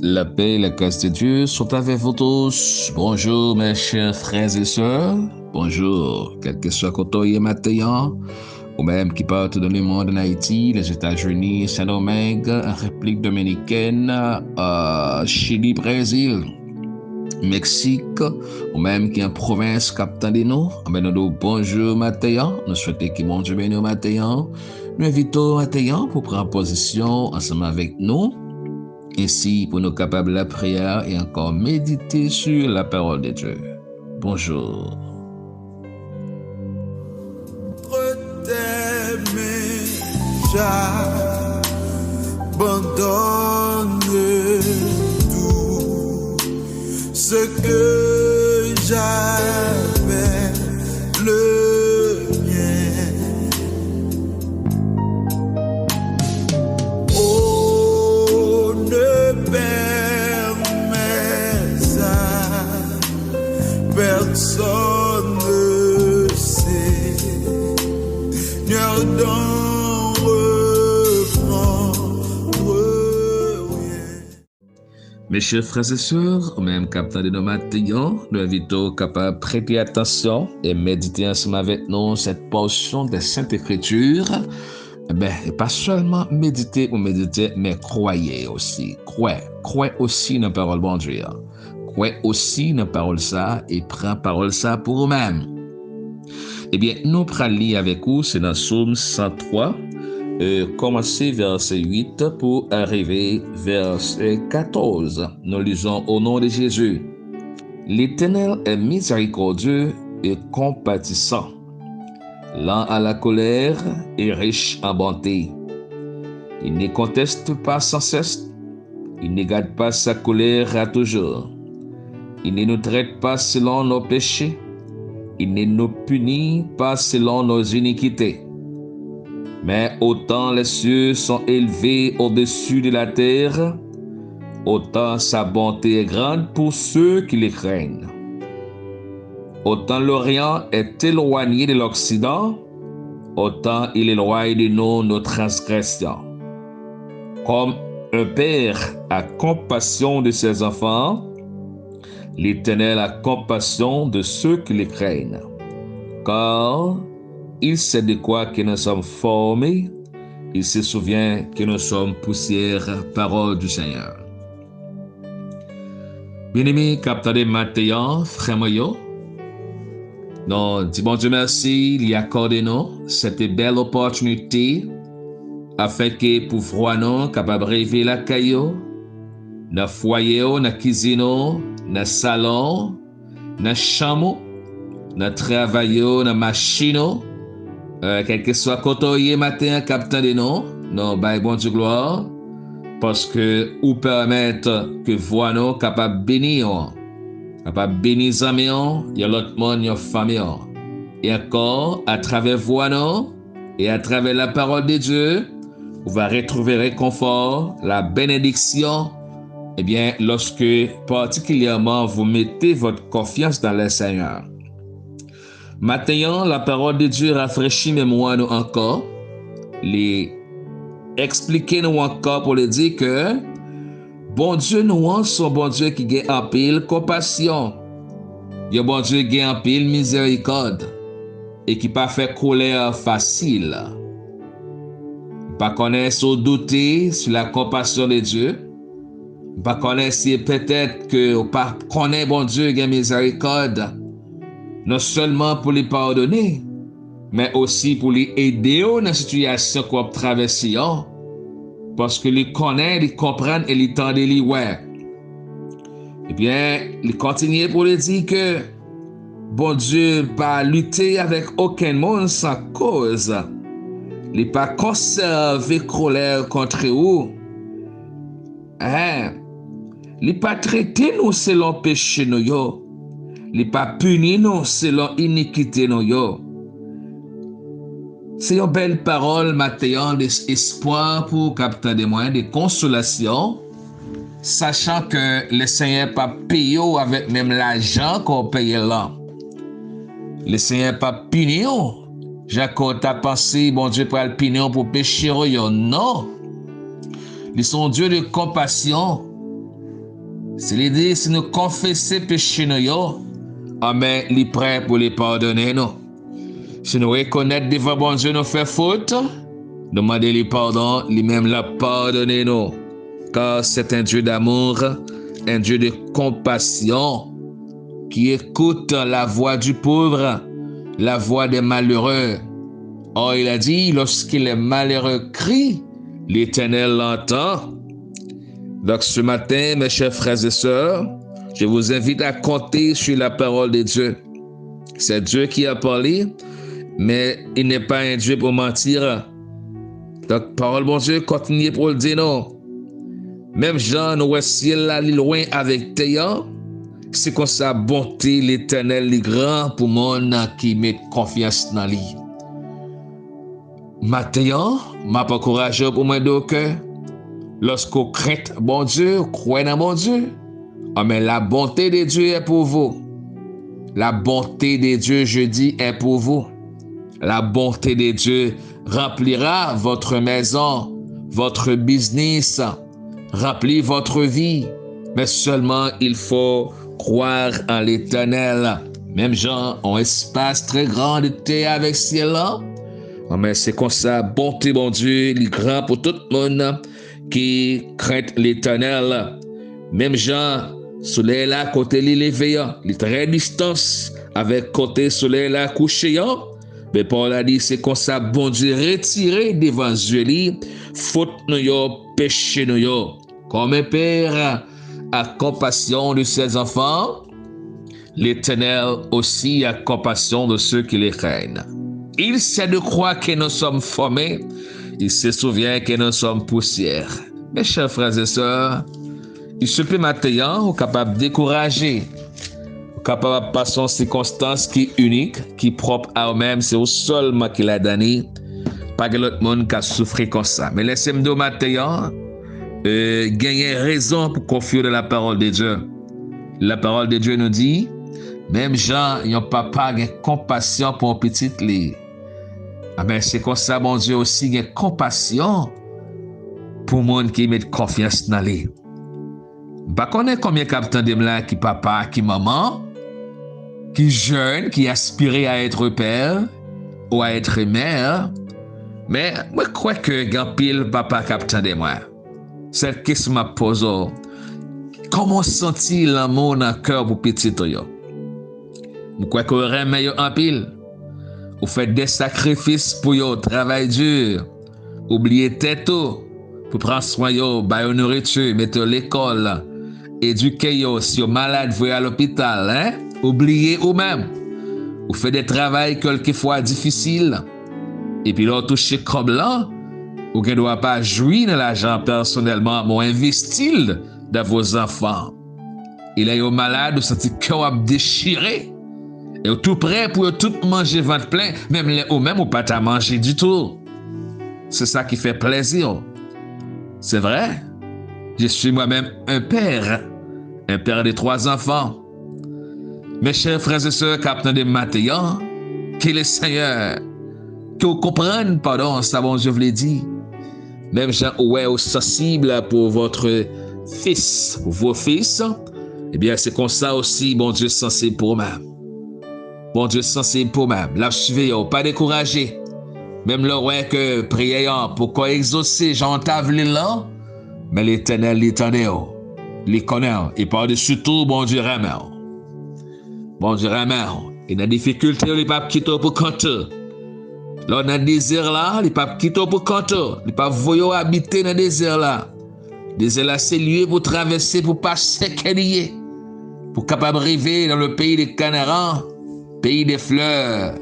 La paix et la grâce de Dieu sont avec vous tous. Bonjour mes chers frères et sœurs. Bonjour, quel que soit côté matin, ou même qui partent dans le monde en Haïti, les États-Unis, Saint-Domingue, République dominicaine, Chili, Brésil, Mexique, ou même qui est en province captant de nous. Nous disons bonjour matin. Nous souhaitons que mon Dieu bénisse matin. Nous invitons matin pour prendre position ensemble avec nous. Ainsi, pour nous capables de la prière et encore méditer sur la parole de Dieu. Bonjour. T'aimer, j'abandonne tout ce que j'avais le mien. Oh, ne permets à personne ne sait. Seigneur, d'en reprendre rien. Mes chers frères et sœurs, même captant de nos matins, nous invitons capables de prêter attention et méditer ensemble avec nous cette portion des Saintes Écritures. Et pas seulement méditer ou méditer, mais croyez aussi. Croyez aussi dans la parole de Dieu. Croyez aussi dans la parole ça et prends parole ça pour vous-même. Eh bien, nous prenons lire avec vous, c'est dans Psaume 103, commencer verset 8 pour arriver verset 14. Nous lisons au nom de Jésus. L'Éternel est miséricordieux et compatissant, lent à la colère et riche en bonté. Il ne conteste pas sans cesse, il ne garde pas sa colère à toujours. Il ne nous traite pas selon nos péchés, il ne nous punit pas selon nos iniquités. Mais autant les cieux sont élevés au-dessus de la terre, autant sa bonté est grande pour ceux qui les craignent. Autant l'Orient est éloigné de l'Occident, autant il éloigne de nous nos transgressions. Comme un père a compassion de ses enfants, l'Éternel a compassion de ceux qui les craignent. Car il sait de quoi que nous sommes formés, il se souvient que nous sommes poussière, parole du Seigneur. Bien-aimés, capteurs de matin, frères moyens, nous disons bon Dieu merci, il y accorde nous cette belle opportunité afin que pour voir nous capables de rêver la caillou, dans le foyer, dans la cuisine, dans le salon, dans la chambre, dans le travail, dans la machine, quel que soit côté matin, captant de nous, nous bon Dieu gloire, parce que vous permettre que voix nous capable bénir, capable bénir les amis, il y a l'autre monde, il y a la famille. Et encore, à travers voix nous, et à travers la parole de Dieu, vous allez retrouver réconfort, la bénédiction, eh bien, lorsque particulièrement vous mettez votre confiance dans le Seigneur. Maintenant, la parole de Dieu rafraîchit mémoire nous encore, les expliquer nous encore pour le dire que bon Dieu nous son bon Dieu qui gagne en pile compassion. Il y a bon Dieu qui gagne en pile miséricorde et qui pas fait colère facile. Pas connaître ou douter sur la compassion de Dieu. Pas connaître si peut-être que pas connaître bon Dieu qui a miséricorde. Non seulement pour les pardonner, mais aussi pour les aider dans la situation qu'on traverse. Parce que les connaît, les comprennent et les tendent les ouais. Eh bien, il continue pour les dire que bon Dieu pas lutter avec aucun monde sans cause. Il pas conserver colère contre vous. Il pas traiter nous selon péché nous yo. Il pas punir nous selon iniquité nous yo. C'est une belle parole matin d'espoir pour capter des moyens de consolation, sachant que le Seigneur pas payé avec même l'argent qu'on paye là. Le Seigneur pas puni. Jacob t'a pensé, bon Dieu, pour le puni pour pécher. Non. Ils sont Dieu de compassion. C'est l'idée, si nous confessons péché nous, amen, il est prêt pour les pardonner, nous. Si nous reconnaissons devant bon Dieu nous fait faute, demandez les pardons, lui-même l'a pardonné, nous. Car c'est un Dieu d'amour, un Dieu de compassion, qui écoute la voix du pauvre, la voix des malheureux. Or, il a dit, lorsqu'il est malheureux crie, l'Éternel l'entend. Donc, ce matin, mes chers frères et sœurs, je vous invite à compter sur la parole de Dieu. C'est Dieu qui a parlé, mais il n'est pas un Dieu pour mentir. Donc, parole bon Dieu, continuez pour le dire non. Même Jean, nous voici là, loin avec Théa. C'est comme ça, bonté, l'Éternel, est grand pour monde qui met confiance dans lui. Maintenant, m'a pas courageux pour moi de cœur. Lorsqu'on craint bon Dieu, croit dans bon Dieu, mais la bonté de Dieu est pour vous. La bonté de Dieu, je dis, est pour vous. La bonté de Dieu remplira votre maison, votre business, remplit votre vie. Mais seulement il faut croire en l'Éternel. Même gens ont un espace très grand de terre avec ciel-là. Mais c'est comme ça, bonté, bon Dieu, il est grand pour tout le monde qui craint l'Éternel. Même gens, soleil là, côté l'élevé, il est très distance avec côté soleil là, couché. Mais Paul a dit, c'est comme ça, bon Dieu, retiré devant Dieu, faute nous, péché nous. Comme un père a compassion de ses enfants, l'Éternel aussi a compassion de ceux qui les craignent. Il sait de croire que nous sommes formés, il se souvient que nous sommes poussière. Mes chers frères et sœurs, il se peut maintenant, capable de décourager, capable de passer une circonstance qui est unique, qui est propre à eux-mêmes, c'est au seulement qu'il a donné, pas que l'autre monde qui a souffert comme ça. Mais laissez-moi dire maintenant, gagner raison pour confier dans la parole de Dieu. La parole de Dieu nous dit, même gens, ils n'ont pas compassion pour un petit lit. Ah ben c'est comme ça, mon Dieu aussi, a compassion pour le monde qui met confiance dans lui. Bah connaît combien capitaine de là qui papa, qui maman, qui jeune, qui aspire à être père ou à être mère, mais moi je crois que grand pile papa capitaine de moi. Cette question m'a posé. Comment sentir l'amour dans le cœur pour petit yo? Je crois qu'on remet en pile. Vous faites des sacrifices pour yo, travail dur. Oubliez tête pour prendre soin yo, bailler nourriture, mettre l'école, éduquer yo, si yo malade, vous à l'hôpital, hein? Oubliez vous-même. Vous faites des travails quelquefois difficiles. Et puis là, touchez comme là, vous ne doit pas jouir de l'argent personnellement, mais investir dans vos enfants. Il est malade, vous sentez le cœur déchiré. Et tout prêt pour tout manger ventre plein, même les ou même ou pas à manger du tout. C'est ça qui fait plaisir. C'est vrai. Je suis moi-même un père de 3 enfants. Mes chers frères et sœurs, capitaine de Matéan, que le Seigneur, que vous compreniez, pardon, ça bon, je vous l'ai dit. Même gens ouais, sensible pour votre fils, vos fils, eh bien, c'est comme ça aussi, bon Dieu, sensible pour moi. Bon Dieu, sensible pour moi. La suivez, pas découragé. Même le roi que priez pour qu'on exaucer, j'entave là, mais l'Éternel l'étendait, les connaît, et par-dessus tout, bon Dieu, ramène. Bon Dieu, ramène. Et dans la difficulté, les papes quittent pour compter. Là, dans le désert là, les papes quittent pour compter. Les papes voyons habiter dans le désert là. Le désert là, c'est lieu pour traverser, pour passer qu'elle pour capable arriver dans le pays des Canarans, pays des fleurs,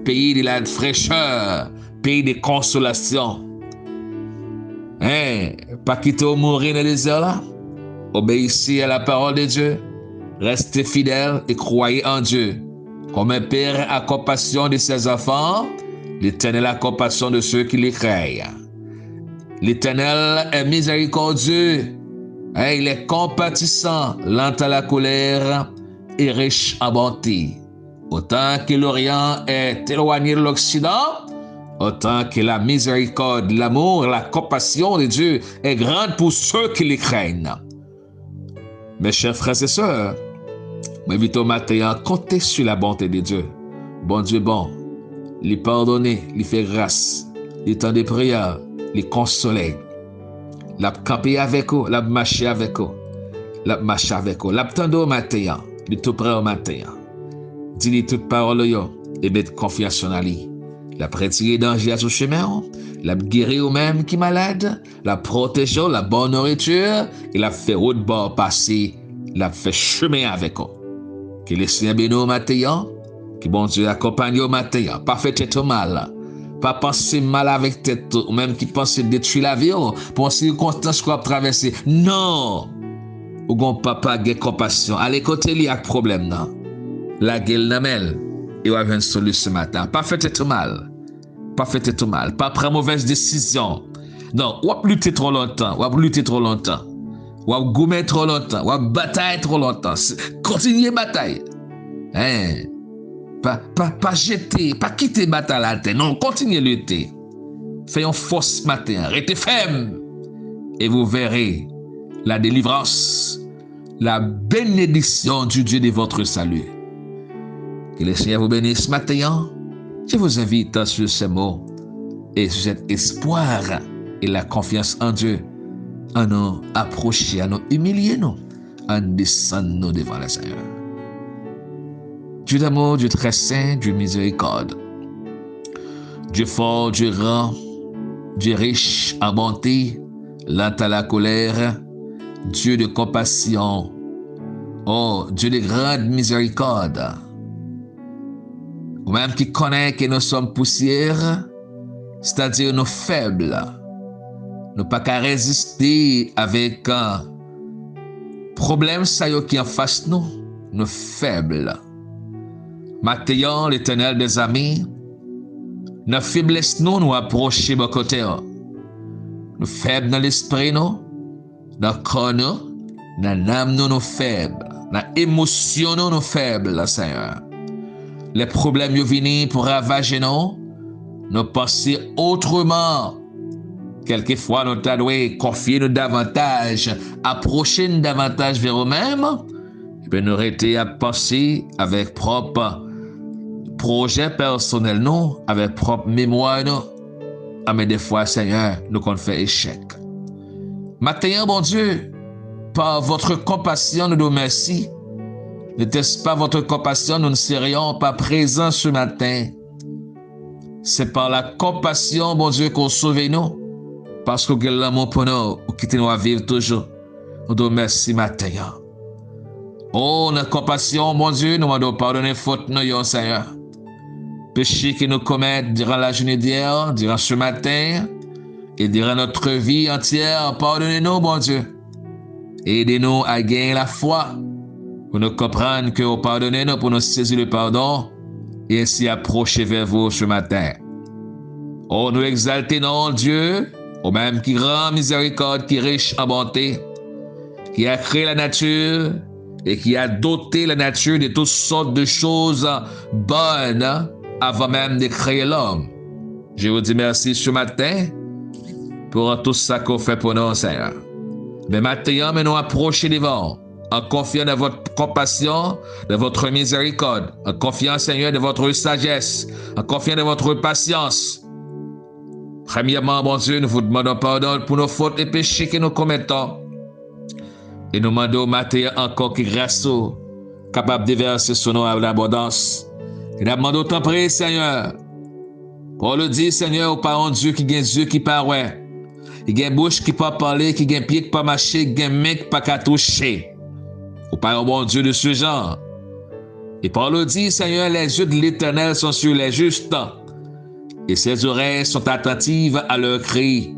pays de la fraîcheur, pays de consolation. Hein, pas quitter ou mourir dans le désert là. Obéissez à la parole de Dieu. Restez fidèles et croyez en Dieu. Comme un père a compassion de ses enfants, l'Éternel a compassion de ceux qui les craignent. L'Éternel est miséricordieux. Il est compatissant, lent à la colère et riche en bonté. Autant que l'Orient est éloigné de l'Occident, autant que la miséricorde, l'amour, la compassion de Dieu est grande pour ceux qui les craignent. Mes chers frères et sœurs, m'invite au matin à compter sur la bonté de Dieu. Bon Dieu bon, lui pardonner, lui faire grâce, lui temps de prière, lui consoler, la camper avec vous, la marcher avec vous, la marcher avec vous, la tendre au matin, lui tout près au matin. Dis-lui toute parole et mettre confiance en lui. La retirer danger à son chemin, la guérir au même qui est malade, la protéger, la bonne nourriture, et la faire route bord passer, la faire chemin avec eux. Que le Seigneur bénisse au matin, que bon Dieu accompagne au matin, pas fait tête mal, pas penser mal avec tête, ou même qui pense détruire la vie, pour une circonstance qu'on a traversé. Non! Ou gon papa a compassion. Allez côté li ak problème nan. La gueule namel. Et on a une solution ce matin. Pas fait tout mal. Pas fait tout mal. Pas prendre mauvaise décision. Non, ou a lutter trop longtemps. Ou a lutter trop longtemps. Ou a goumer trop longtemps. Ou a bataille trop longtemps. Continuez bataille. Hein? Pas jeter. Pas quitter bataille la terre. Non, continuez lutter. Faites une force ce matin. Restez ferme. Et vous verrez la délivrance, la bénédiction du Dieu de votre salut. Que le Seigneur vous bénisse ce matin. Je vous invite sur ces mots et sur cet espoir et la confiance en Dieu, à nous approcher, à nous humilier, nous, à descendre devant le Seigneur. Dieu d'amour, Dieu très saint, Dieu miséricorde, Dieu fort, Dieu grand, Dieu riche en bonté, lent à la colère, Dieu de compassion, oh Dieu de grande miséricorde, ou même qui connaît que nous sommes poussière, c'est-à-dire nous faibles, nous pas qu'à résister avec un problème ça y est qui en face nous faibles. Maintenant, l'Éternel des amis, nos faiblesses nous approcher de côté. Nous faibles dans l'esprit nous, dans le corps nous, dans l'âme nous faibles, dans l'émotion nous faibles, Seigneur. Les problèmes viennent pour ravager nous penser autrement. Quelquefois, nous devons confier nous davantage, approcher nous davantage vers nous-mêmes, et puis nous arrêter à penser avec propre projet personnel, nous, avec propre mémoire, nous. Ah, mais des fois, Seigneur, nous qu'on fait échec. Maintenant, bon Dieu, par votre compassion, nous nous merci. N'était-ce pas votre compassion, nous ne serions pas présents ce matin. C'est par la compassion, bon Dieu, qu'on sauve nous. Parce que l'amour pour nous, qui nous à vivre toujours. Nous nous merci matin. Oh, notre compassion, bon Dieu, nous demandons pardonner faute nous, Seigneur. Péché que nous commettons durant la journée d'hier, durant ce matin, et durant notre vie entière, pardonnez-nous, bon Dieu. Aidez-nous à gagner la foi, pour nous comprendre que vous pardonnez-nous, pour nous saisir le pardon, et ainsi approcher vers vous ce matin. Oh, nous exaltons Dieu, au même qui rend miséricorde, qui est riche en bonté, qui a créé la nature, et qui a doté la nature de toutes sortes de choses bonnes, avant même de créer l'homme. Je vous dis merci ce matin pour tout ça qu'on fait pour nous, Seigneur. Mais maintenant, nous approcher devant, en confiant dans votre compassion, de votre miséricorde, en confiant, Seigneur, de votre sagesse, en confiant de votre patience. Premièrement, bon Dieu, nous vous demandons pardon pour nos fautes et péchés que nous commettons. Et nous demandons maintenant encore que grâce au capable de verser sur nous à l'abondance. Et nous demandons autant prier, Seigneur. Pour le dire, Seigneur, au parent Dieu qui a des yeux qui paraissent, qui a une bouche qui peut parler, qui a un pied qui peut marcher, qui a une main qui peut toucher. Au parent bon Dieu de ce genre. Et pour le dire, Seigneur, les yeux de l'Éternel sont sur les justes, et ses oreilles sont attentives à leurs cris.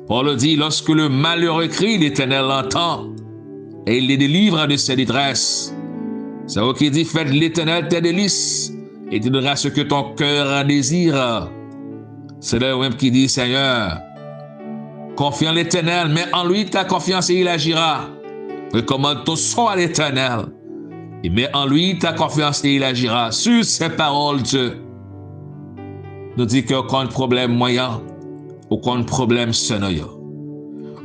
Pour le dire, lorsque le malheureux crie, l'Éternel l'entend, et il les délivre de ses détresses. C'est vous qui dit, faites l'Éternel tes délices, et tu donneras ce que ton cœur en désire. C'est là même qui dit, Seigneur, confie en l'Éternel, mets en lui ta confiance et il agira. Recommande ton sort à l'Éternel, et mets en lui ta confiance et il agira. Sur ces paroles, Dieu nous dit qu'aucun problème moyen, aucun problème sonore.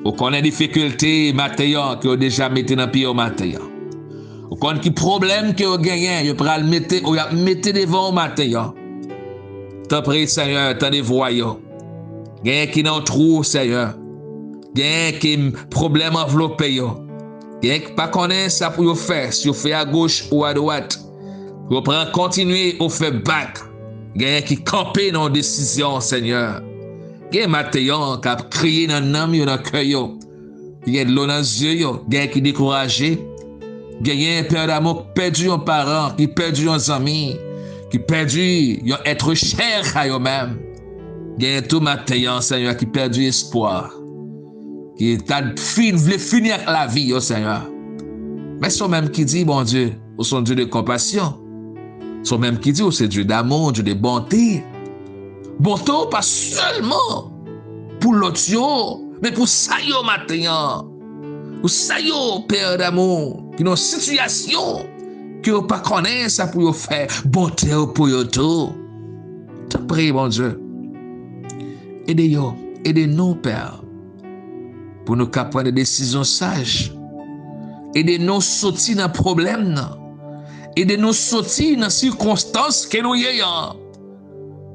Ou connaît difficulté matin que vous déjà mettez dans pied au matin. Ou connaît qui problème que vous gagnez, vous pral mettre ou mettez devant au matin. T'en prie Seigneur, t'en voyons. Gagne qui dans trou Seigneur. Gagne qui problème enveloppé yo. Gagne qui pas connaît ça pour vous faire, si vous fait à gauche ou à droite. Vous prenez continuer ou fait back. Gagne qui camper dans décision Seigneur. Gen matin qui a crié dans l'âme, dans le cœur, gen de l'eau dans les yeux, gen qui découragé, gen un père d'amour qui perdu un parent, qui perdu un ami, qui perdu un être cher à eux-mêmes. Gen tout matin, Seigneur, qui perdu espoir, qui voulait finir avec la vie, Seigneur. Mais c'est même qui dit, bon Dieu, c'est un Dieu de compassion. C'est même qui dit, c'est Dieu d'amour, Dieu de bonté. Bonté pas seulement pour l'autre, mais pour ça yo matin. Pour ça yo, Père d'amour, qui dans situation que vous pas connaît ça pour vous faire bonté pour vous tout. Te prie, mon Dieu. Aidez-nous, Père, pour nous prendre des décisions sages. Aidez-nous à sortir dans le problème. Aidez-nous à sortir dans les circonstances que nous ayons.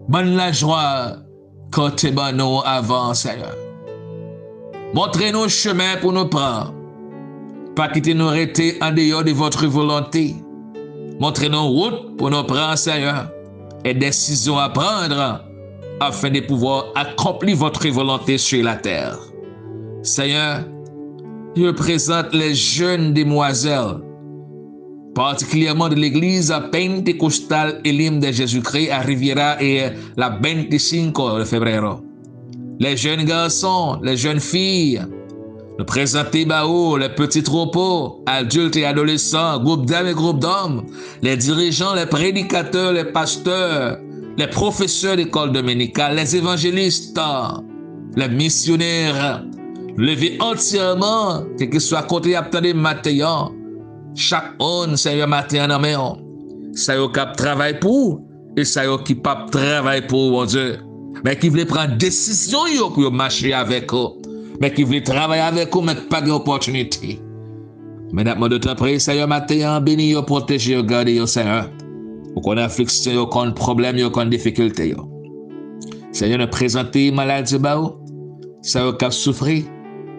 Bonne la joie quand tu es nous avant, Seigneur. Montrez-nous le chemin pour nous prendre. Pas quitter nous arrêter en dehors de votre volonté. Montrez-nous route pour nous prendre, Seigneur. Et décisions à prendre afin de pouvoir accomplir votre volonté sur la terre. Seigneur, je présente les jeunes demoiselles, particulièrement de l'église pentecostale Elim de Jésus-Christ à Riviera et la 25 de février. Les jeunes garçons, les jeunes filles, nous présenter les petits troupeaux, adultes et adolescents, groupes d'hommes et groupes d'hommes, les dirigeants, les prédicateurs, les pasteurs, les professeurs d'école dominicale, les évangélistes, les missionnaires, lever entièrement, quel que soit côté attendez matin, chaque homme, Seigneur, matin en main, ça y est qui travaille pour, et ça y est qui pas travaille pour, mon Dieu, mais qui veut prendre décision pour marcher avec eux, mais qui veut travailler avec eux, mais pas d'opportunité. Maintenant, de temps après, Seigneur, matin, béni, protégez, gardez, Seigneur, pour qu'on ait affliction, qu'on ait problème, qu'on ait difficulté. Seigneur, nous présenter maladie, ça y est qui souffrir,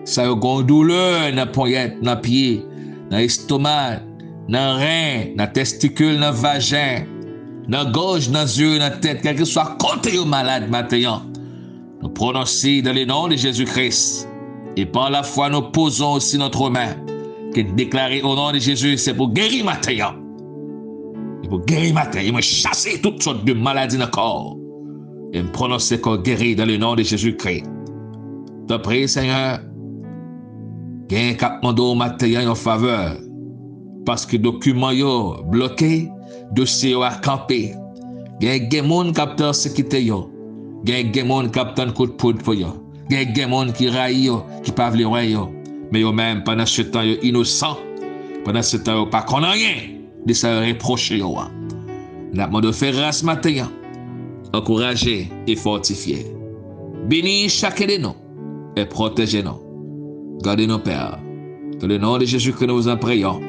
ça y est qui douleur, dans poignette, dans pied, dans l'estomac, dans rein, dans testicule, dans vagin, dans gorge, dans yeux, dans tête, quel que soit côté au malade maintenant. Nous prononçons dans le nom de Jésus-Christ. Et par la foi, nous posons aussi notre main. Que déclarer au nom de Jésus, c'est pour guérir maintenant. Et pour guérir maintenant, il me chasser toutes sortes de maladies dans le corps. Et me prononcer qu'on guérit dans le nom de Jésus-Christ. Te prie, Seigneur. Gain cap mando matin en faveur parce que document yo bloqué, dossier yo a campé. Gain moun capteur sécurité yo. Gain moun capteur coup de poudre pour yo. Gain moun qui raille yo, qui pas vle yo. Mais yo même pendant ce temps yo innocent. Pendant ce temps yo pas connaît rien de ça reprocher yo. N'a demandé faire grâce matin. Encourager et fortifier. Bénis chacun de nous et protégez-nous. Gardez nos pères. Dans le nom de Jésus que nous vous en prions.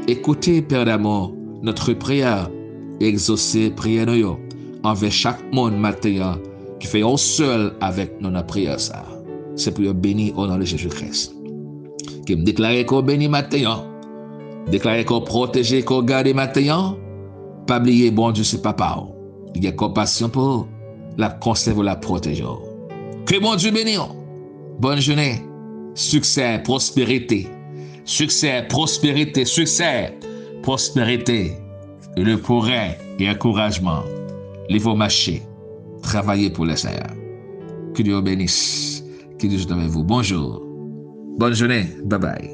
Écoutez, Père d'amour, notre prière et exaucez prière nous envers chaque monde matin qui fait un seul avec nous notre prière ça. C'est pour bénir au nom de Jésus-Christ. Qui me déclare qu'on bénit matin. Déclare qu'on protège, qu'on garde matin. Pas oublier, bon Dieu, c'est papa. Il y a compassion pour la conserve, la protège. Que bon Dieu bénisse. Bonne journée. Succès, prospérité. Succès, prospérité, succès, prospérité. Et le progrès et encouragement. Les vos marcher. Travailler pour le Seigneur. Que Dieu bénisse. Que Dieu soit avec vous. Bonjour. Bonne journée. Bye bye.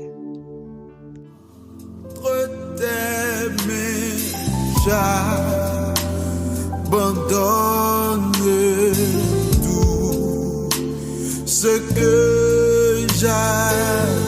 J'abandonne tout ce que j'ai.